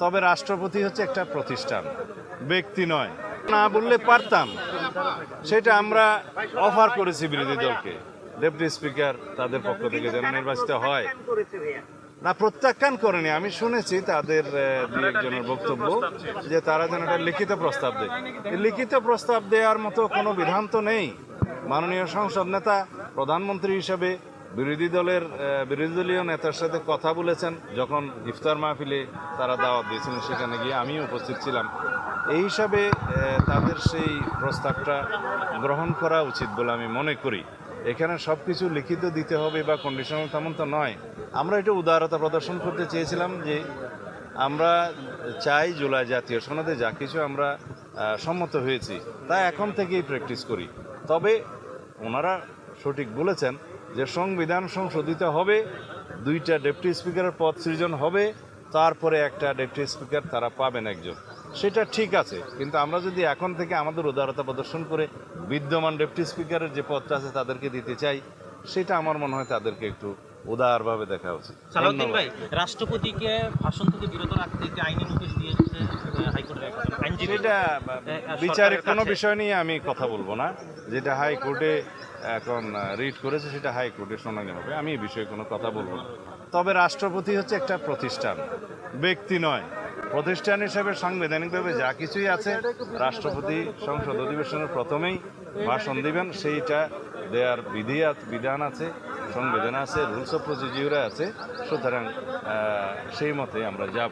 তবে রাষ্ট্রপতি হচ্ছে একটা প্রতিষ্ঠান, ব্যক্তি নয়। না বললে পারতাম, সেটা আমরা অফার করেছি বিরোধী দলকে। ডেপুটি স্পিকার তাদের পক্ষ থেকে যেন নির্বাচিত হয়, না প্রত্যাখ্যান করেনি। আমি শুনেছি তাদের দুই একজনের বক্তব্য যে তারা যেন একটা লিখিত প্রস্তাব দেয়। লিখিত প্রস্তাব দেওয়ার মতো কোনো বিধান তো নেই। মাননীয় সংসদ নেতা প্রধানমন্ত্রী হিসেবে বিরোধী দলীয় নেতার সাথে কথা বলেছেন, যখন ইফতার মাহফিলে তারা দাওয়াত দিয়েছিলেন সেখানে গিয়ে আমিও উপস্থিত ছিলাম। এই হিসাবে তাদের সেই প্রস্তাবটা গ্রহণ করা উচিত বলে আমি মনে করি। এখানে সব কিছু লিখিত দিতে হবে বা কন্ডিশনাল তেমন তো নয়। আমরা এটা উদারতা প্রদর্শন করতে চেয়েছিলাম যে আমরা চাই জুলাই জাতীয় সনদে যা কিছু আমরা সম্মত হয়েছি তা এখন থেকেই প্র্যাকটিস করি। তবে ওনারা সঠিক বলেছেন যে সংবিধান সংশোধিত হবে, 2টা ডেপুটি স্পিকারের পদ সৃজন হবে, তারপরে একটা ডেপুটি স্পিকার তারা পাবেন একজন। সেটা ঠিক আছে, কিন্তু আমরা যদি এখন থেকে আমাদের উদারতা প্রদর্শন করে বিদ্যমান ডেপুটি স্পিকারের যে পদটা আছে তাদেরকে দিতে চাই, সেটা আমার মনে হয় তাদেরকে একটু উদারভাবে দেখা উচিত। সালাউদ্দিন ভাই, রাষ্ট্রপতিকে ভাষণ থেকে বিরত রাখতে যে আইনি নোটিশ দিয়েছে হাইকোর্টের আইনজীবী, সেটা বিচারিক কোনো বিষয় নিয়ে আমি কথা বলবো না। যেটা হাইকোর্টে এখন রিট করেছে সেটা হাইকোর্টে শুনানি হবে, আমি এই বিষয়ে কোনো কথা বলবো না। তবে রাষ্ট্রপতি হচ্ছে একটা প্রতিষ্ঠান, ব্যক্তি নয়। প্রতিষ্ঠান হিসেবে সাংবিধানিকভাবে যা কিছুই আছে, রাষ্ট্রপতি সংসদ অধিবেশনের প্রথমেই ভাষণ দিবেন, সেইটা দেওয়ার বিধান আছে, সংবিধান আছে, রুলস অফ প্রসিডিউরে আছে। সুতরাং সেই মতে আমরা যাব।